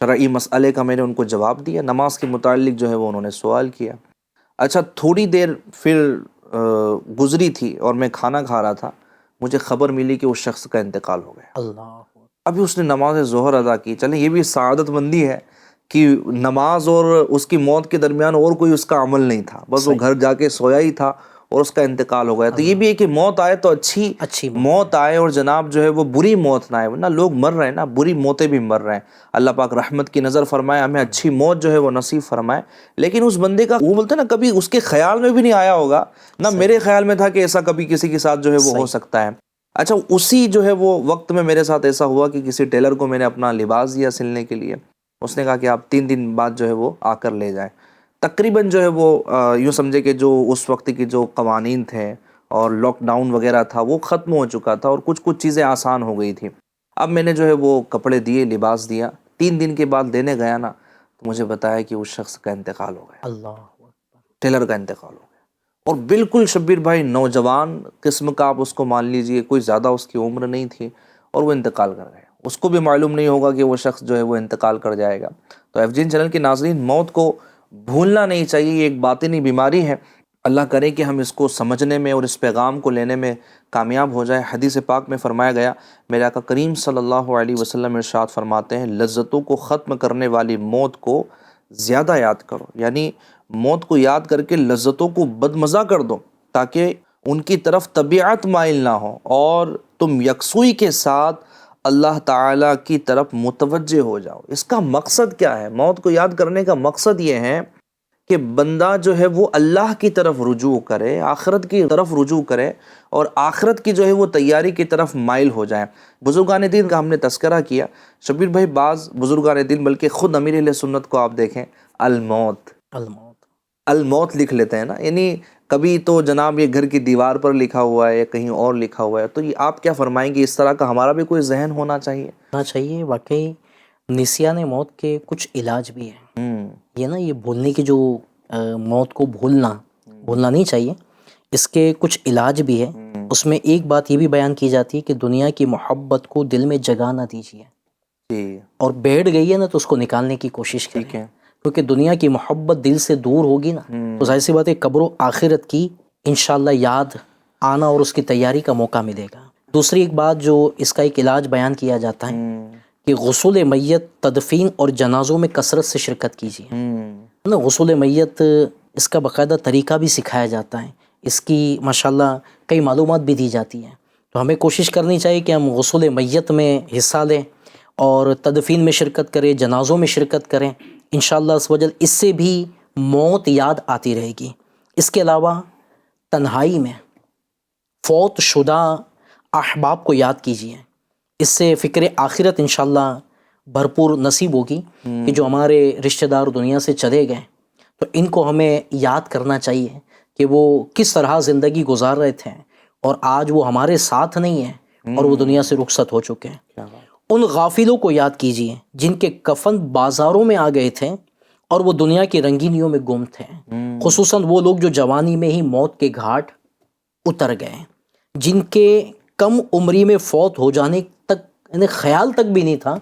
Speaker 2: شرعی مسئلے کا میں نے ان کو جواب دیا، نماز کے متعلق جو ہے وہ انہوں نے سوال کیا. اچھا تھوڑی دیر پھر گزری تھی اور میں کھانا کھا رہا تھا، مجھے خبر ملی کہ اس شخص کا انتقال ہو گیا.
Speaker 3: اللہ.
Speaker 2: ابھی اس نے نماز ظہر ادا کی. چلیں یہ بھی سعادت مندی ہے کہ نماز اور اس کی موت کے درمیان اور کوئی اس کا عمل نہیں تھا، بس وہ گھر جا کے سویا ہی تھا اور اس کا انتقال ہو گیا. تو یہ بھی ہے کہ موت آئے تو اچھی موت آئے، اور جناب جو ہے وہ بری موت نہ آئے، ورنہ لوگ مر رہے ہیں نا، بری موتیں بھی مر رہے ہیں. اللہ پاک رحمت کی نظر فرمائے، ہمیں اچھی موت جو ہے وہ نصیب فرمائے. لیکن اس بندے کا وہ بولتے ہیں نا، کبھی اس کے خیال میں بھی نہیں آیا ہوگا، نہ میرے خیال میں تھا کہ ایسا کبھی کسی کے ساتھ جو ہے وہ ہو سکتا ہے. اچھا اسی جو ہے وہ وقت میں میرے ساتھ ایسا ہوا کہ کسی ٹیلر کو میں نے اپنا لباس دیا سلنے کے لیے. اس نے کہا کہ آپ 3 دن بعد جو ہے وہ آ کر لے جائیں. تقریباً جو ہے وہ یوں سمجھے کہ جو اس وقت کی جو قوانین تھے اور لاک ڈاؤن وغیرہ تھا وہ ختم ہو چکا تھا اور کچھ چیزیں آسان ہو گئی تھی. اب میں نے جو ہے وہ کپڑے دیے، لباس دیا. 3 دن کے بعد دینے گیا نا، تو مجھے بتایا کہ اس شخص کا انتقال ہو گیا.
Speaker 3: اللہ.
Speaker 2: ٹیلر کا انتقال ہو گیا. اور بالکل شبیر بھائی نوجوان قسم کا آپ اس کو مان لیجئے، کوئی زیادہ اس کی عمر نہیں تھی، اور وہ انتقال کر گیا. اس کو بھی معلوم نہیں ہوگا کہ وہ شخص جو ہے وہ انتقال کر جائے گا. تو FGN چینل کے ناظرین، موت کو بھولنا نہیں چاہیے، یہ ایک باطنی بیماری ہے. اللہ کرے کہ ہم اس کو سمجھنے میں اور اس پیغام کو لینے میں کامیاب ہو جائے. حدیث پاک میں فرمایا گیا، میرے آقا کریم صلی اللہ علیہ وسلم ارشاد فرماتے ہیں، لذتوں کو ختم کرنے والی موت کو زیادہ یاد کرو، یعنی موت کو یاد کر کے لذتوں کو بدمزہ کر دو تاکہ ان کی طرف طبیعت مائل نہ ہو اور تم یکسوئی کے ساتھ اللہ تعالیٰ کی طرف متوجہ ہو جاؤ۔ اس کا مقصد کیا ہے؟ موت کو یاد کرنے کا مقصد یہ ہے کہ بندہ جو ہے وہ اللہ کی طرف رجوع کرے، آخرت کی طرف رجوع کرے اور آخرت کی جو ہے وہ تیاری کی طرف مائل ہو جائے۔ بزرگان دین کا ہم نے تذکرہ کیا، شبیر بھائی بعض بزرگان دین بلکہ خود امیر اہل سنت کو آپ دیکھیں الموت الموت لکھ لیتے ہیں نا، یعنی کبھی تو جناب یہ گھر کی دیوار پر لکھا ہوا ہے یا کہیں اور لکھا ہوا ہے، تو یہ آپ کیا فرمائیں گے؟ اس طرح کا ہمارا بھی کوئی ذہن ہونا چاہیے؟
Speaker 3: واقعی نسیان موت کے کچھ علاج بھی ہیں۔ یہ نا یہ بھولنے کی جو موت کو بھولنا نہیں چاہیے، اس کے کچھ علاج بھی ہے۔ اس میں ایک بات یہ بھی بیان کی جاتی ہے کہ دنیا کی محبت کو دل میں جگہ نہ دیجیے، اور بیٹھ گئی ہے نا تو اس کو نکالنے کی کوشش کریں، کیونکہ دنیا کی محبت دل سے دور ہوگی نا تو ظاہر سی بات ہے قبر و آخرت کی انشاءاللہ یاد آنا اور اس کی تیاری کا موقع ملے گا۔ دوسری ایک بات جو اس کا ایک علاج بیان کیا جاتا ہے کہ غسل میت، تدفین اور جنازوں میں کثرت سے شرکت کیجیے نا۔ غسل میت اس کا باقاعدہ طریقہ بھی سکھایا جاتا ہے، اس کی ماشاءاللہ کئی معلومات بھی دی جاتی ہیں، تو ہمیں کوشش کرنی چاہیے کہ ہم غسل میت میں حصہ لیں اور تدفین میں شرکت کریں، جنازوں میں شرکت کریں، انشاءاللہ اس سے بھی موت یاد آتی رہے گی۔ اس کے علاوہ تنہائی میں فوت شدہ احباب کو یاد کیجیے، اس سے فکر آخرت انشاءاللہ بھرپور نصیب ہوگی کہ جو ہمارے رشتہ دار دنیا سے چلے گئے تو ان کو ہمیں یاد کرنا چاہیے کہ وہ کس طرح زندگی گزار رہے تھے اور آج وہ ہمارے ساتھ نہیں ہیں اور وہ دنیا سے رخصت ہو چکے ہیں۔ ان غافلوں کو یاد کیجیے جن کے کفن بازاروں میں آ گئے تھے اور وہ دنیا کی رنگینیوں میں گم تھے، خصوصاً وہ لوگ جو جوانی میں ہی موت کے گھاٹ اتر گئے، جن کے کم عمری میں فوت ہو جانے تک یعنی خیال تک بھی نہیں تھا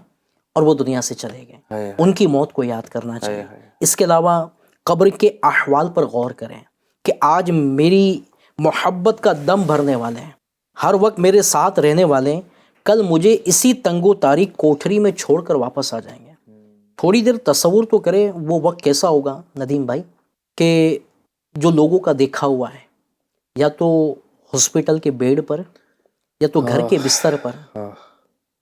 Speaker 3: اور وہ دنیا سے چلے گئے، ان کی موت کو یاد کرنا چاہیے۔ اس کے علاوہ قبر کے احوال پر غور کریں کہ آج میری محبت کا دم بھرنے والے ہیں، ہر وقت میرے ساتھ رہنے والے ہیں، کل مجھے اسی تنگ و تاریک کوٹھری میں چھوڑ کر واپس آ جائیں گے۔ تھوڑی دیر تصور تو کریں وہ وقت کیسا ہوگا ندیم بھائی، کہ جو لوگوں کا دیکھا ہوا ہے یا تو ہاسپٹل کے بیڈ پر یا تو گھر کے بستر پر،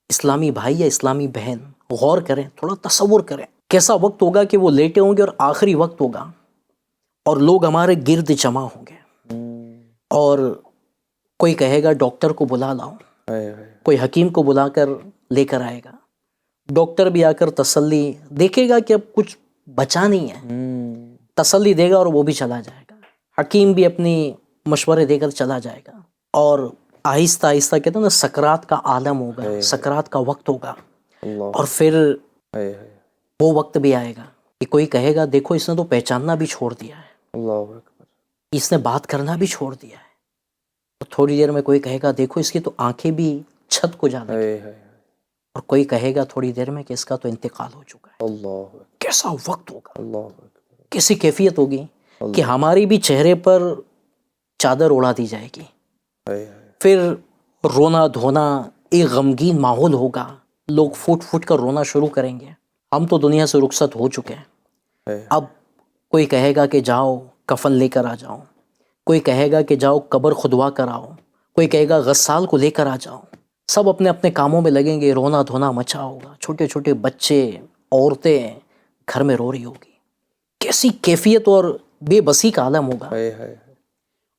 Speaker 3: اسلامی بھائی یا اسلامی بہن غور کریں، تھوڑا تصور کریں کیسا وقت ہوگا کہ وہ لیٹے ہوں گے اور آخری وقت ہوگا اور لوگ ہمارے گرد جمع ہوں گے اور کوئی کہے گا ڈاکٹر کو بلا لاؤ، کوئی حکیم کو بلا کر لے کر آئے گا، ڈاکٹر بھی آ کر تسلی دیکھے گا کہ اب کچھ بچا نہیں ہے، تسلی دے گا اور وہ بھی چلا جائے گا، حکیم بھی اپنی مشورے دے کر چلا جائے گا اور آہستہ آہستہ کہتے ہیں نا سکرات کا عالم ہوگا، سکرات کا وقت ہوگا، اور پھر وہ وقت بھی آئے گا کہ کوئی کہے گا دیکھو اس نے تو پہچاننا بھی چھوڑ دیا ہے، اس نے بات کرنا بھی چھوڑ دیا ہے، تو تھوڑی دیر میں کوئی کہے گا دیکھو اس کی تو آنکھیں بھی چھت کو جا لگی، اور کوئی کہے گا تھوڑی دیر میں کہ اس کا تو انتقال ہو چکا ہے۔ کیسا وقت ہوگا، کیسی کیفیت ہوگی کہ ہماری بھی چہرے پر چادر اڑا دی جائے گی، پھر رونا دھونا، ایک غمگین ماحول ہوگا، لوگ پھوٹ پھوٹ کر رونا شروع کریں گے۔ ہم تو دنیا سے رخصت ہو چکے ہیں، اب کوئی کہے گا کہ جاؤ کفن لے کر آ جاؤ، کوئی کہے گا کہ جاؤ قبر کھدوا کر آؤ، کوئی کہے گا غسال کو لے کر آ جاؤ، سب اپنے اپنے کاموں میں لگیں گے، رونا دھونا مچا ہوگا، چھوٹے چھوٹے بچے، عورتیں گھر میں رو رہی ہوگی، کیسی کیفیت اور بے بسی کا عالم ہوگا،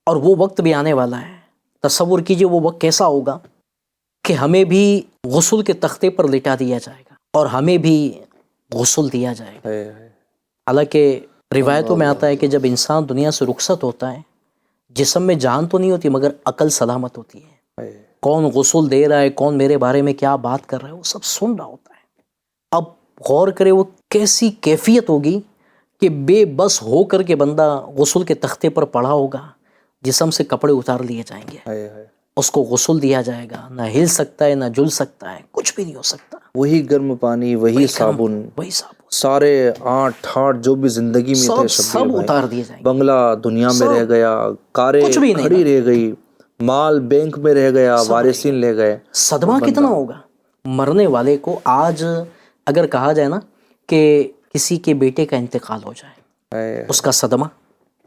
Speaker 3: اور وہ وقت بھی آنے والا ہے۔ تصور کیجئے وہ وقت کیسا ہوگا کہ ہمیں بھی غسل کے تختے پر لٹا دیا جائے گا اور ہمیں بھی غسل دیا جائے گا۔ حالانکہ روایتوں میں آتا ہے کہ جب انسان دنیا سے رخصت ہوتا ہے، جسم میں جان تو نہیں ہوتی مگر عقل سلامت ہوتی ہے، کون غسل دے رہا ہے، کون میرے بارے میں کیا بات کر رہا ہے، وہ سب سن رہا ہوتا ہے۔ اب غور کرے وہ کیسی کیفیت ہوگی کہ بے بس ہو کر کے بندہ غسل کے تختے پر پڑا ہوگا، جسم سے کپڑے اتار لیے جائیں گے، اس کو غسل دیا جائے گا، نہ ہل سکتا ہے نہ جل سکتا ہے، کچھ بھی نہیں ہو سکتا،
Speaker 2: وہی گرم پانی، وہی صابن، سارے آٹھ ٹھاٹ جو بھی زندگی میں تھے
Speaker 3: سب اتار دیے جائیں گے،
Speaker 2: بنگلہ دنیا میں رہ گیا، کاریں کھڑی رہ گئی، مال بینک میں رہ گیا، وارثین لے گئے۔
Speaker 3: صدمہ کتنا ہوگا مرنے والے کو۔ آج اگر کہا جائے نا کہ کسی کے بیٹے کا انتقال ہو جائے، اس کا صدمہ،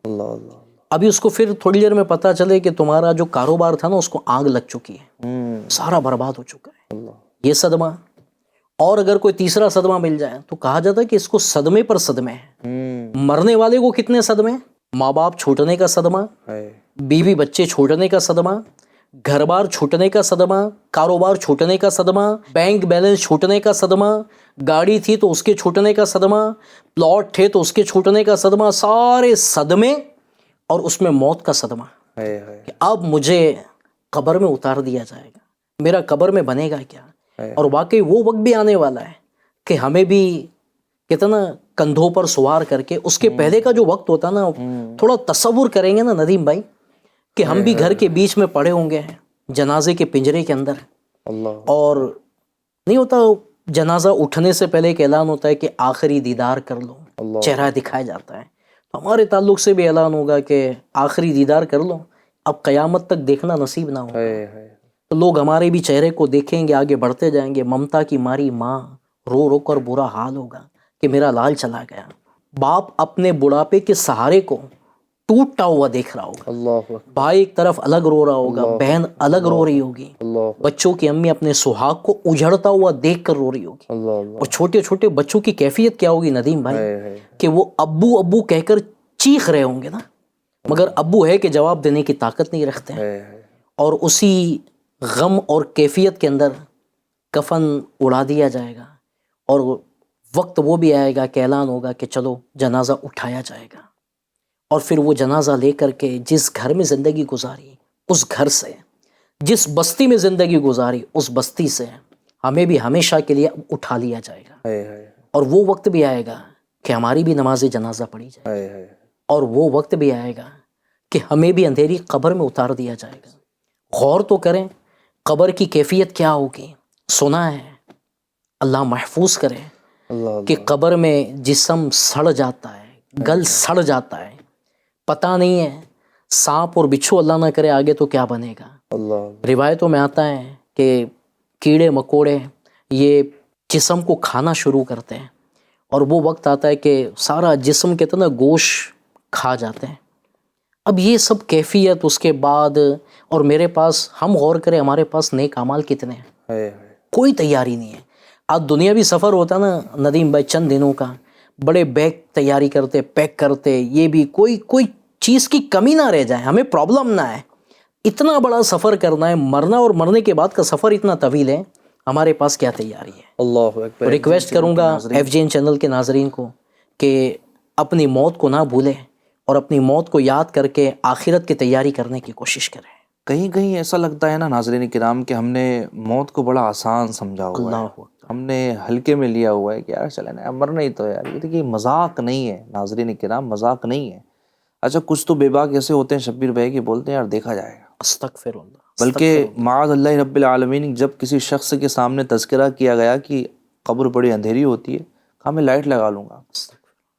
Speaker 2: اللہ اللہ
Speaker 3: ابھی اس کو پھر تھوڑی دیر میں پتہ چلے کہ تمہارا جو کاروبار تھا نا اس کو آگ لگ چکی ہے، سارا برباد ہو چکا ہے، یہ صدمہ۔ اور اگر کوئی تیسرا صدمہ مل جائے تو کہا جاتا ہے کہ اس کو صدمے پر صدمے ہیں۔ مرنے والے کو کتنے صدمے؟ ماں باپ چھوٹنے کا صدمہ، بیوی بچے چھوٹنے کا صدمہ، گھر بار چھوٹنے کا صدمہ، کاروبار چھوٹنے کا صدمہ، بینک بیلنس چھوٹنے کا صدمہ، گاڑی تھی تو اس کے چھوٹنے کا صدمہ، پلاٹ تھے تو اس کے چھوٹنے کا صدمہ، سارے صدمے، اور اس میں موت کا صدمہ کہ اب مجھے قبر میں اتار دیا جائے گا، میرا قبر میں بنے گا کیا؟ اور واقعی وہ وقت بھی آنے والا ہے کہ ہمیں بھی کتنا کندھوں پر سوار کر کے، اس کے پہلے کا جو وقت ہوتا نا، تھوڑا تصور کریں گے نا ندیم بھائی کہ ہم بھی گھر کے بیچ میں پڑے ہوں گے جنازے کے پنجرے کے اندر، اور نہیں ہوتا جنازہ اٹھنے سے پہلے ایک اعلان ہوتا ہے کہ آخری دیدار کر لو، چہرہ دکھایا جاتا ہے، تو ہمارے تعلق سے بھی اعلان ہوگا کہ آخری دیدار کر لو، اب قیامت تک دیکھنا نصیب نہ ہو، تو لوگ ہمارے بھی چہرے کو دیکھیں گے، آگے بڑھتے جائیں گے، ممتا کی ماری ماں رو رو کر برا حال ہوگا کہ میرا لال چلا گیا، باپ اپنے بڑھاپے کے سہارے کو ٹوٹتا ہوا دیکھ رہا ہوگا، بھائی ایک طرف الگ رو رہا ہوگا، بہن الگ رو رہی ہوگی، بچوں کی امی اپنے سہاگ کو اجڑتا ہوا دیکھ کر رو رہی ہوگی، اور چھوٹے چھوٹے بچوں کی کیفیت کیا ہوگی ندیم بھائی کہ وہ ابو ابو کہہ کر چیخ رہے ہوں گے نا، مگر ابو ہے کہ جواب دینے کی طاقت نہیں رکھتے ہیں، اور اسی غم اور کیفیت کے اندر کفن اڑا دیا جائے گا، اور وقت وہ بھی آئے گا کہ اعلان ہوگا کہ چلو جنازہ اٹھایا جائے گا، اور پھر وہ جنازہ لے کر کے جس گھر میں زندگی گزاری اس گھر سے، جس بستی میں زندگی گزاری اس بستی سے ہمیں بھی ہمیشہ کے لیے اٹھا لیا جائے گا، اور وہ وقت بھی آئے گا کہ ہماری بھی نماز جنازہ پڑھی جائے، اور وہ وقت بھی آئے گا کہ ہمیں بھی اندھیری قبر میں اتار دیا جائے گا۔ غور تو کریں قبر کی کیفیت کیا ہوگی، سنا ہے، اللہ محفوظ کرے کہ قبر میں جسم سڑ جاتا ہے، گل سڑ جاتا ہے، پتہ نہیں ہے سانپ اور بچھو اللہ نہ کرے آگے تو کیا بنے گا۔ روایتوں میں آتا ہے کہ کیڑے مکوڑے یہ جسم کو کھانا شروع کرتے ہیں، اور وہ وقت آتا ہے کہ سارا جسم کے نا گوشت کھا جاتے ہیں۔ اب یہ سب کیفیت اس کے بعد، اور میرے پاس ہم غور کریں ہمارے پاس نیک اعمال کتنے ہیں، کوئی تیاری نہیں ہے۔ آج دنیاوی سفر ہوتا نا ندیم بھائی چند دنوں کا، بڑے بیگ تیاری کرتے، پیک کرتے، یہ بھی کوئی چیز کی کمی نہ رہ جائے، ہمیں پرابلم نہ ہے، اتنا بڑا سفر کرنا ہے، مرنا اور مرنے کے بعد کا سفر اتنا طویل ہے، ہمارے پاس کیا تیاری ہے؟
Speaker 2: اللہ اکبر۔
Speaker 3: ریکویسٹ کروں گا ایف جی این چینل کے ناظرین کو کہ اپنی موت کو نہ بھولیں، اور اپنی موت کو یاد کر کے آخرت کی تیاری کرنے کی کوشش کریں۔
Speaker 2: کہیں کہیں ایسا لگتا ہے نا ناظرین کرام کہ ہم نے موت کو بڑا آسان سمجھا ہوا ہے،
Speaker 3: اللہ اکبر،
Speaker 2: ہم نے ہلکے میں لیا ہوا ہے کہ یار چلے نا مرنا ہی تو یار، یہ دیکھیے مذاق نہیں ہے ناظرین کرام، مذاق نہیں ہے۔ اچھا کچھ تو بے باک ایسے ہوتے ہیں شبیر بھائی کہ بولتے ہیں یار دیکھا جائے گا،
Speaker 3: استغفر اللہ،
Speaker 2: بلکہ معاذ اللہ رب العالمین جب کسی شخص کے سامنے تذکرہ کیا گیا کہ قبر بڑی اندھیری ہوتی ہے، ہاں میں لائٹ لگا لوں گا،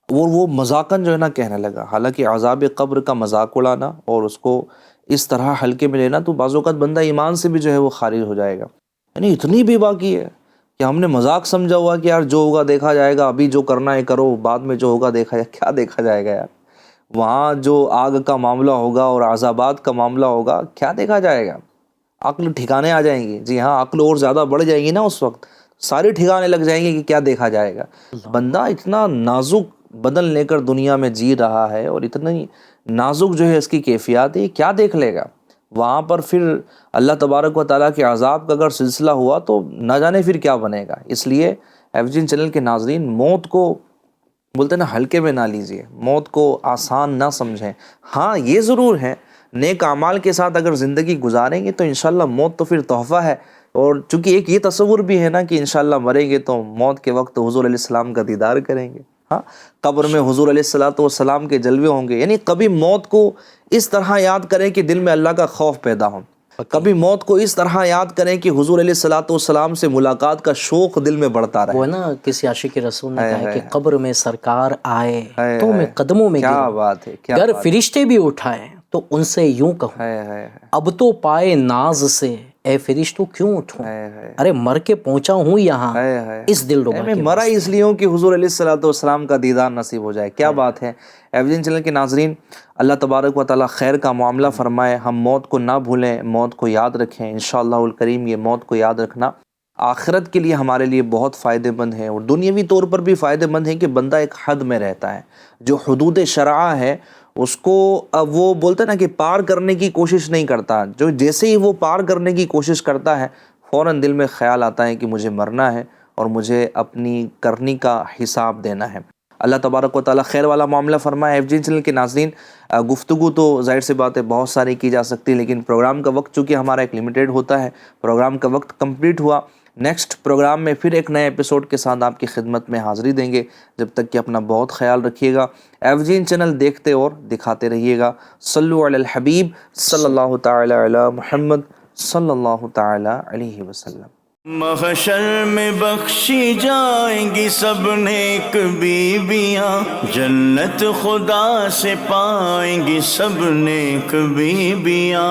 Speaker 2: وہ مذاقاً جو ہے نا کہنے لگا، حالانکہ عذاب قبر کا مذاق اڑانا اور اس کو اس طرح ہلکے میں لینا تو بعض اوقات بندہ ایمان سے بھی جو ہے وہ خارج ہو جائے گا۔ یعنی اتنی بے باکی ہے کہ ہم نے مذاق سمجھا ہوا کہ یار جو ہوگا دیکھا جائے گا، ابھی جو کرنا ہے کرو، بعد میں جو ہوگا دیکھا جائے، کیا دیکھا جائے گا یار؟ وہاں جو آگ کا معاملہ ہوگا اور عذابات کا معاملہ ہوگا، کیا دیکھا جائے گا؟ عقل ٹھکانے آ جائیں گی، جی ہاں عقل اور زیادہ بڑھ جائے گی نا، اس وقت سارے ٹھکانے لگ جائیں گے کہ کیا دیکھا جائے گا۔ بندہ اتنا نازک بدن لے کر دنیا میں جی رہا ہے، اور اتنی نازک جو ہے اس کی کیفیات ہے، کیا دیکھ لے گا وہاں پر؟ پھر اللہ تبارک و تعالیٰ کے عذاب کا اگر سلسلہ ہوا تو نہ جانے پھر کیا بنے گا۔ اس لیے ایف جی این چینل کے ناظرین موت کو بولتے ہیں نا ہلکے میں نہ لیجیے، موت کو آسان نہ سمجھیں۔ ہاں یہ ضرور ہے نیک اعمال کے ساتھ اگر زندگی گزاریں گے تو انشاءاللہ موت تو پھر تحفہ ہے، اور چونکہ ایک یہ تصور بھی ہے نا کہ انشاءاللہ مریں گے تو موت کے وقت حضور علیہ السلام کا دیدار کریں گے، ہاں قبر میں حضور علیہ السلام کے جلوے ہوں گے، یعنی کبھی موت کو اس طرح یاد کریں کہ دل میں اللہ کا خوف پیدا ہو، کبھی موت کو اس طرح یاد کریں کہ حضور علیہ السلام سے ملاقات کا شوق دل میں بڑھتا رہے۔
Speaker 3: وہ ہے نا کسی عاشق رسول نے کہا ہے کہ قبر میں سرکار آئے تو میں قدموں میں
Speaker 2: کیا
Speaker 3: گروں،
Speaker 2: بات ہے، کیا
Speaker 3: گر فرشتے بھی اٹھائے تو ان سے یوں کہوں، اب تو پائے ناز سے اے فرشتوں کیوں اٹھوں،
Speaker 2: ہائے ہائے
Speaker 3: ارے مر کے پہنچا ہوں یہاں
Speaker 2: ہائے ہائے،
Speaker 3: اس دل ربا
Speaker 2: میں
Speaker 3: کے
Speaker 2: مرا
Speaker 3: واسطے۔
Speaker 2: اس لیے ہوں کہ حضور علیہ الصلوۃ والسلام کا دیدار نصیب ہو جائے۔ کیا بات ہے ایوجین چینل کے ناظرین، اللہ تبارک و تعالیٰ خیر کا معاملہ فرمائے، ہم موت کو نہ بھولیں، موت کو یاد رکھیں انشاءاللہ الکریم۔ یہ موت کو یاد رکھنا آخرت کے لیے ہمارے لیے بہت فائدہ مند ہے، اور دنیاوی طور پر بھی فائدہ مند ہے کہ بندہ ایک حد میں رہتا ہے، جو حدود شرعہ ہے اس کو وہ بولتے ہیں نا کہ پار کرنے کی کوشش نہیں کرتا، جو جیسے ہی وہ پار کرنے کی کوشش کرتا ہے فوراً دل میں خیال آتا ہے کہ مجھے مرنا ہے اور مجھے اپنی کرنی کا حساب دینا ہے۔ اللہ تبارک و تعالیٰ خیر والا معاملہ فرمائے۔ ایف جی چینل کے ناظرین، گفتگو تو ظاہر سی بات ہے بہت ساری کی جا سکتی ہے، لیکن پروگرام کا وقت چونکہ ہمارا ایک لمیٹیڈ ہوتا ہے، پروگرام کا وقت کمپلیٹ ہوا۔ نیکسٹ پروگرام میں پھر ایک نئے ایپیسوڈ کے ساتھ آپ کی خدمت میں حاضری دیں گے، جب تک کہ اپنا بہت خیال رکھیے گا۔ ایف جی چینل دیکھتے اور دکھاتے رہیے گا۔ صلو علی الحبیب صلی اللہ تعالی علی محمد صلی اللہ تعالی علیہ وسلم۔
Speaker 1: محشر میں بخشی جائیں گی سب نیک بیویاں، جنت خدا سے پائیں گی سب نیک بیویاں۔